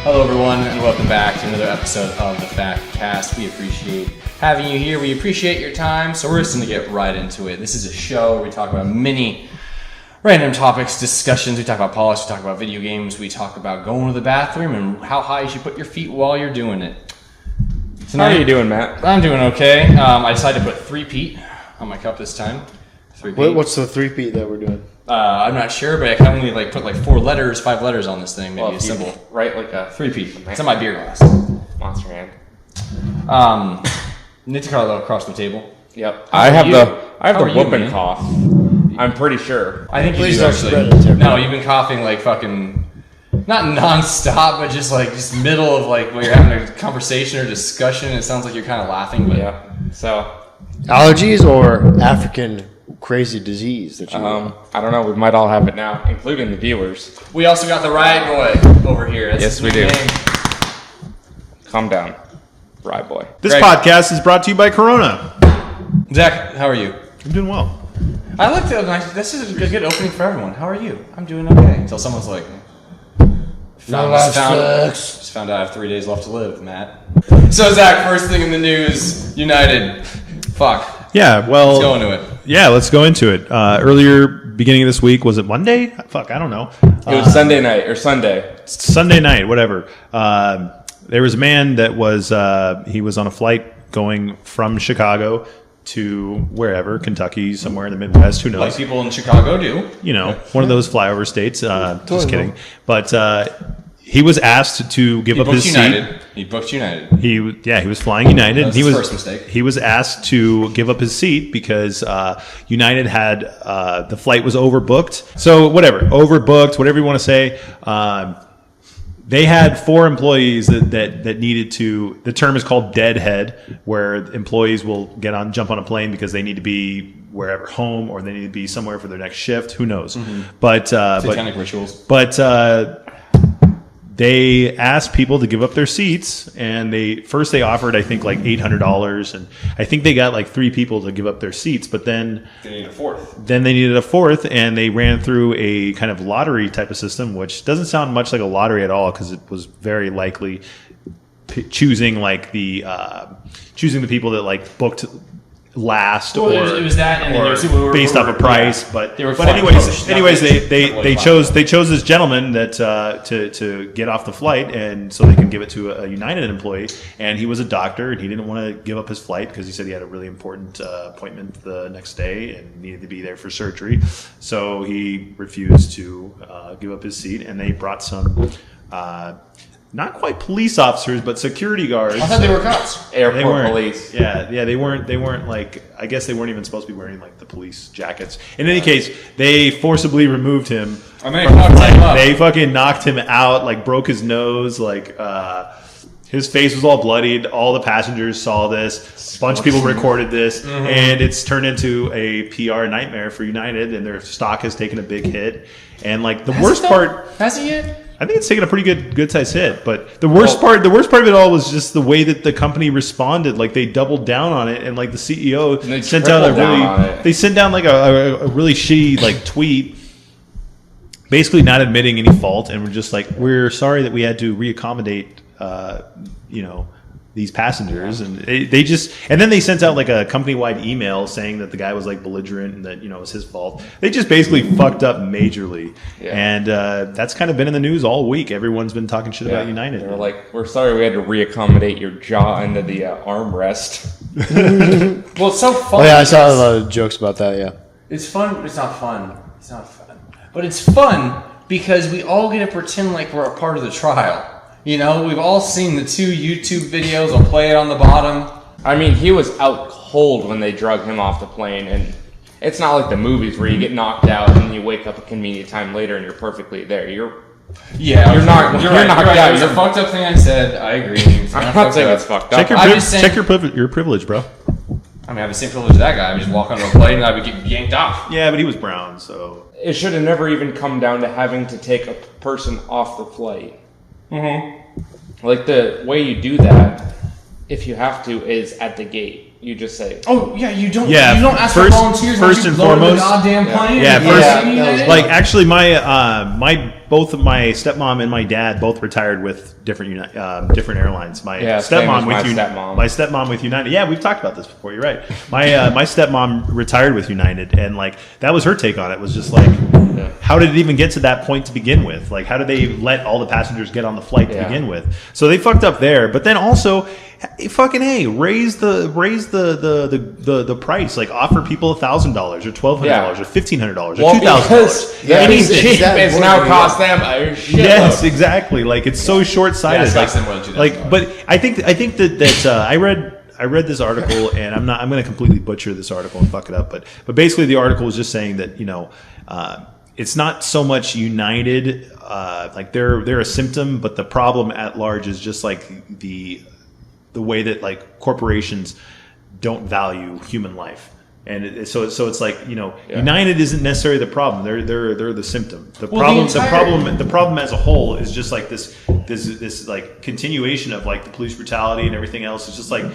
Hello everyone, and welcome back to another episode of the Fact Cast. We appreciate having you here. We appreciate your time, so we're just going to get right into it. This is a show where we talk about many random topics, discussions. We talk about politics, we talk about video games, we talk about going to the bathroom and how high you should put your feet while you're doing it. Tonight, how are you doing, Matt? I'm doing okay. I decided to put 3-peat on my cup this time. 3-peat. What's the 3-peat that we're doing? I'm not sure, but I can only put 5 letters on this thing. Maybe a symbol. Right, like a 3-peat. It's in my beer glass. Monster hand. Need to cut it across the table. Yep. I have the whooping cough. I'm pretty sure. I think Please you do don't actually. spread it. No, you've been coughing like fucking, not non-stop, but just middle of when you're having a conversation or discussion. It sounds like you're kind of laughing, but yeah. So allergies or African crazy disease that you I don't know. We might all have it now, including the viewers. We also got the Riot Boy over here. That's Yes, we do. Calm down, Riot Boy. This Greg. podcast is brought to you by Corona. Zach, how are you? I'm doing well. I like that. This is a good opening for everyone. How are you? I'm doing okay. Until someone's like, just found out I have 3 days left to live, Matt. So Zach, first thing in the news, United. Fuck. Yeah, well, Let's go into it. Yeah, let's go into it. Earlier, beginning of this week, was it Monday? Fuck, I don't know. It was Sunday night or Sunday. Sunday night, whatever. There was a man that was he was on a flight going from Chicago to wherever, Kentucky, somewhere in the Midwest. Who knows? Like people in Chicago do. You know, one of those flyover states. Just kidding. But he was asked to give up his seat. He booked United. He was flying United. That was his first mistake. He was asked to give up his seat because United had the flight was overbooked. So whatever, overbooked, whatever you want to say. They had 4 employees that needed to. The term is called deadhead, where employees will jump on a plane because they need to be wherever, home, or they need to be somewhere for their next shift. Who knows? Mm-hmm. But Satanic rituals. But they asked people to give up their seats, and they offered, I think, $800, and I think they got 3 people to give up their seats, but then they need a fourth. Then they needed a fourth, and they ran through a kind of lottery type of system, which doesn't sound much like a lottery at all, because it was very likely choosing the people that booked last, well, it was that, and or based off a price. Yeah. But anyways, they chose this gentleman that to get off the flight, and so they can give it to a United employee. And he was a doctor, and he didn't want to give up his flight because he said he had a really important appointment the next day and needed to be there for surgery. So he refused to give up his seat, and they brought some. Not quite police officers, but security guards. I thought they were cops. Airport police. Yeah, they weren't I guess they weren't even supposed to be wearing the police jackets. In any case, they forcibly removed him. I mean, they fucking knocked him out, broke his nose, his face was all bloodied. All the passengers saw this. A bunch of people recorded this, and it's turned into a PR nightmare for United, and their stock has taken a big hit. And the worst part, has it yet? I think it's taken a pretty good size hit, but the worst part of it all was just the way that the company responded. They doubled down on it, and the CEO sent out they sent down a really shitty tweet, basically not admitting any fault, and we're just we're sorry that we had to reaccommodate these passengers, and then they sent out a company-wide email saying that the guy was belligerent and that it was his fault. They just basically fucked up majorly, and that's kind of been in the news all week. Everyone's been talking shit about United. They were we're sorry we had to reaccommodate your jaw into the armrest. Well, it's so fun. Oh yeah, I saw a lot of jokes about that. Yeah, it's fun. It's not fun. But it's fun because we all get to pretend like we're a part of the trial. We've all seen the 2 YouTube videos. I'll play it on the bottom. I mean, he was out cold when they drug him off the plane, and it's not like the movies where you get knocked out and you wake up a convenient time later and you're perfectly there. You're knocked out. It's a fucked up thing I said. I agree. I'm not saying it's fucked up. Check your privilege, bro. I have the same privilege as that guy. I would just walk onto a plane and I would get yanked off. Yeah, but he was brown, so it should have never even come down to having to take a person off the flight. Mm-hmm. The way you do that, if you have to, is at the gate. You just say, "Oh yeah, you don't ask for volunteers first and foremost, the goddamn plane." Actually, my both my stepmom and my dad both retired with different airlines. My stepmom with United. Yeah, we've talked about this before. You're right. My stepmom retired with United, and like that was her take on it. Was just like, how did it even get to that point to begin with? Like, how did they let all the passengers get on the flight to begin with? So they fucked up there. But then also, raise the price. Like, offer people $1,000 or $1,200 or $1,500 or $2,000. It's now cost them a shitload. Yes, exactly. Like, it's so short-sighted. Yeah, it's more than $2,000. But I think that I read this article, and I'm going to completely butcher this article and fuck it up. But basically, the article was just saying that it's not so much United, like they're a symptom, but the problem at large is just like the way that like corporations don't value human life, and so it's like United isn't necessarily the problem. They're the symptom. The problem as a whole is just like this like continuation of like the police brutality and everything else. It's just like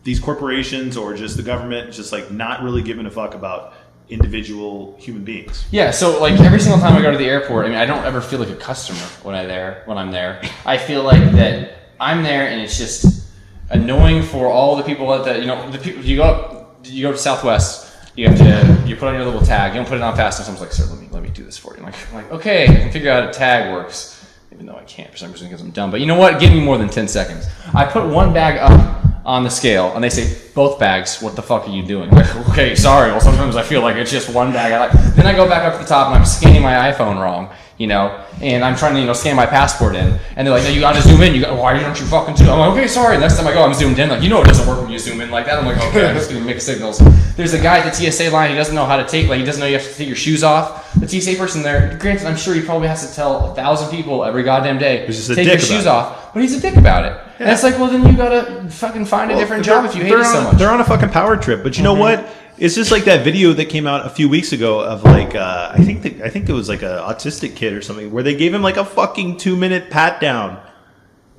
these corporations or just the government just like not really giving a fuck about individual human beings. Yeah, so like every single time I go to the airport, I mean, I don't ever feel like a customer when I'm there. I feel like that I'm there, and it's just annoying for all the people at the people. You go to Southwest, you put on your little tag. You don't put it on fast enough. Someone's like, "Sir, let me do this for you." I'm like, okay, I can figure out how a tag works, even though I can't for some reason because I'm dumb. But you know what? Give me more than 10 seconds. I put one bag up on the scale, and they say, both bags, what the fuck are you doing? I'm like, okay, sorry. Well, sometimes I feel like it's just one bag. Then I go back up to the top, and I'm scanning my iPhone wrong, and I'm trying to, scan my passport in, and they're like, no, you gotta zoom in. Why don't you fucking zoom? I'm like, okay, sorry. Next time I go, I'm zoomed in. Like, it doesn't work when you zoom in like that. I'm like, okay, I'm just gonna make signals. There's a guy at the TSA line, he doesn't know how to take, he doesn't know you have to take your shoes off. The TSA person there, granted, I'm sure he probably has to tell 1,000 people every goddamn day, take your shoes off, but he's a dick about it. Yeah. And it's like, well, then you gotta fucking find a different job if you hate it so much. They're on a fucking power trip, but you know what? It's just like that video that came out a few weeks ago of like I think it was like an autistic kid or something where they gave him like a fucking 2-minute pat down,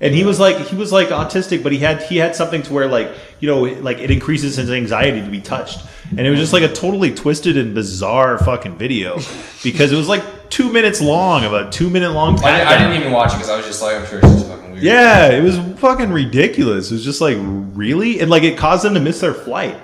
and he was like autistic, but he had something to where like it increases his anxiety to be touched, and it was just like a totally twisted and bizarre fucking video because it was like 2 minutes long of a 2-minute long pat down. I didn't even watch it because I was just like, I'm sure it's just fucking weird. Yeah, it was fucking ridiculous. It was just like, really, and like it caused them to miss their flight.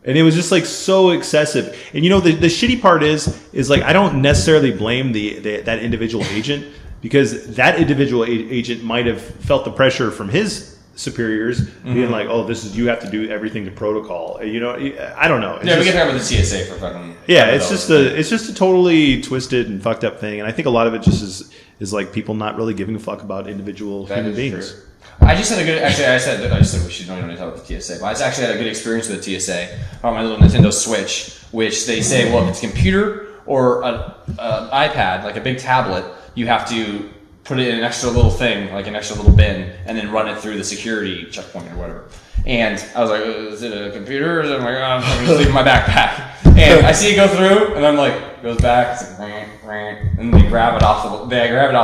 And it was just like so excessive. And the shitty part is like I don't necessarily blame that individual agent because that individual agent might have felt the pressure from his superiors being like, oh, you have to do everything to protocol. I don't know. We can talk about the TSA for fucking. Yeah, it's just a totally twisted and fucked up thing, and I think a lot of it just is like people not really giving a fuck about individual human beings. True. I just had a good. Actually, I said we should don't even talk about the TSA, but I actually had a good experience with the TSA on my little Nintendo Switch, which they say, well, if it's a computer or an iPad, like a big tablet, you have to put it in an extra little thing, like an extra little bin, and then run it through the security checkpoint or whatever. And I was like, is it a computer? Or is it? I'm like, I'm just leaving my backpack. And I see it go through, and I'm like, goes back, it's like, and they grab it off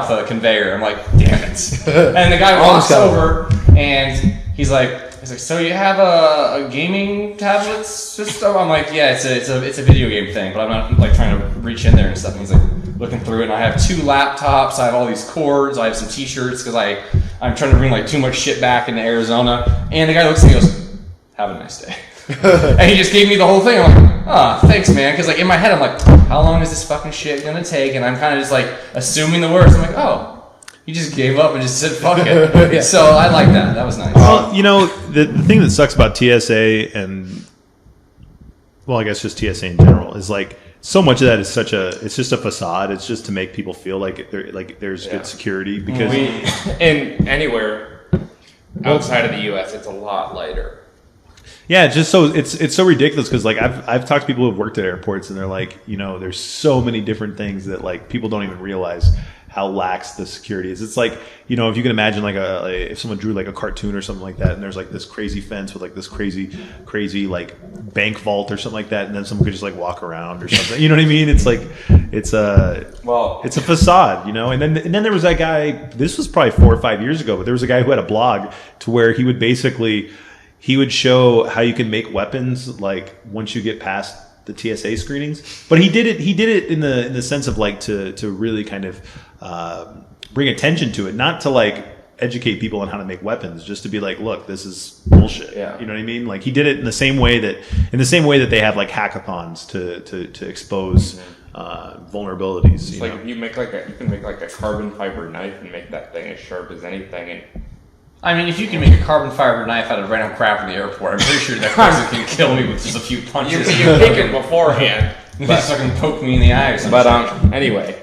the conveyor. I'm like, damn it. And the guy walks over, and he's like, so you have a gaming tablet system? I'm like, yeah, it's a video game thing, but I'm not like trying to reach in there and stuff. And he's like looking through it, and I have 2 laptops, I have all these cords, I have some t-shirts because I'm trying to bring like too much shit back into Arizona. And the guy looks at me and goes, have a nice day. And he just gave me the whole thing. I'm like, thanks, man. Because like in my head, I'm like, how long is this fucking shit gonna take? And I'm kind of just like assuming the worst. I'm like, oh, he just gave up and just said fuck it. Yeah. So I like that. That was nice. Well, the thing that sucks about TSA and I guess just TSA in general is like so much of that is it's just a facade. It's just to make people feel like there's good security because in anywhere outside of the U.S. it's a lot lighter. Yeah, just so it's so ridiculous because like I've talked to people who've worked at airports and they're like, there's so many different things that like people don't even realize how lax the security is. It's like, if you can imagine like if someone drew like a cartoon or something like that and there's like this crazy fence with like this crazy like bank vault or something like that, and then someone could just like walk around or something. You know what I mean? It's like it's a facade, and then there was that guy, this was probably 4 or 5 years ago, but there was a guy who had a blog to where he would show how you can make weapons like once you get past the TSA screenings. But he did it in the sense of like to really kind of bring attention to it, not to like educate people on how to make weapons, just to be like, look, this is bullshit. Yeah. You know what I mean? Like he did it in the same way that they have like hackathons to expose vulnerabilities. It's like if you can make like a carbon fiber knife and make that thing as sharp as anything. And I mean, if you can make a carbon fiber knife out of random crap in the airport, I'm pretty sure that person can kill me with just a few punches. you think it beforehand. They just fucking poke me in the eye or something. But anyway.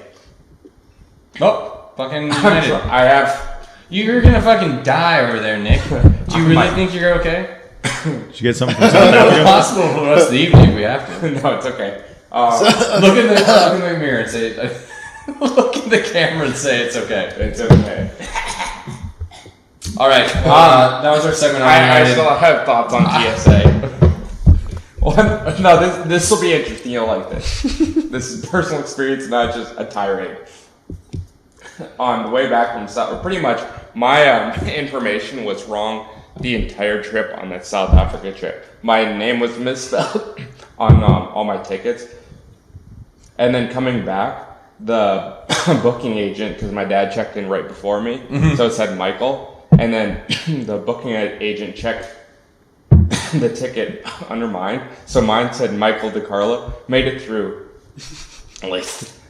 Oh, fucking United. I have. You're gonna fucking die over there, Nick. Do you really think you're okay? Did you get something from It's South Africa? possible for the rest of the evening if we have to. No, it's okay. Look in the mirror and say, look in the camera and say it's okay. It's okay. All right, that was our segment on I United. still have thoughts on TSA. Well, no, this will be interesting. You'll like this. This is personal experience, not just a tirade. On the way back from South, pretty much my information was wrong the entire trip on that South Africa trip. My name was misspelled on all my tickets. And then coming back, the booking agent, because my dad checked in right before me, so it said Michael. And then the booking agent checked the ticket under mine. So mine said Michael DeCarlo. Made it through. Like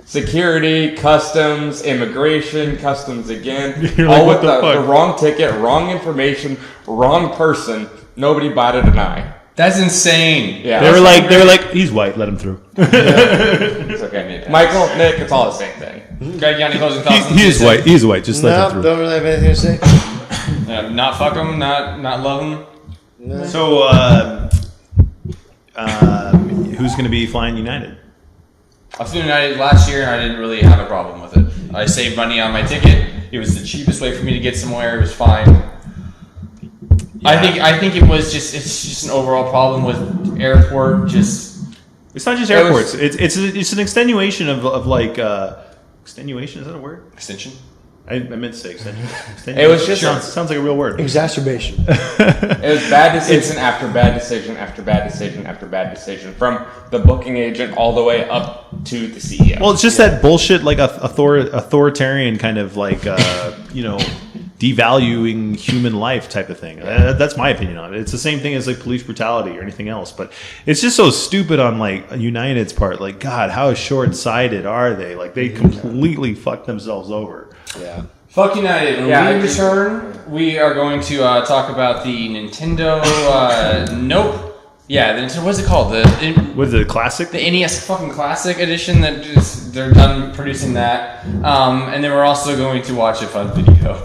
security, customs, immigration, customs again. You're all like, with what the fuck? the wrong ticket, wrong information, wrong person. Nobody batted an eye. That's insane. Yeah. They were like, he's white, let him through. It's okay. Michael, Nick, it's all the same thing. Greg, you got any closing thoughts? He is white. He's white. Just let him No, through. don't really have anything to say. Not fuck them, not love them. No. So, who's going to be flying United? I flew United last year and I didn't really have a problem with it. I saved money on my ticket. It was the cheapest way for me to get somewhere. It was fine. Yeah. I think it's just an overall problem with airport. Just It's not just airports. It's an extenuation of like extenuation. Is that a word? extension. I meant to say extenuation. It was just sounds like a real word. Exacerbation. It was bad decision after bad decision after bad decision after bad decision, from the booking agent all the way up to the CEO. Well, it's just that bullshit, like authoritarian kind of like devaluing human life type of thing. That's my opinion on it. It's the same thing as like police brutality or anything else, but it's just so stupid on like United's part. Like, God, how short-sighted are they? Like, they completely fucked themselves over. Yeah. Fuck United. When we return, we are going to talk about the Nintendo. Nope. Yeah, the Nintendo. What's it called? Was it a classic? The NES fucking Classic Edition. They're done producing that. And then we're also going to watch a fun video.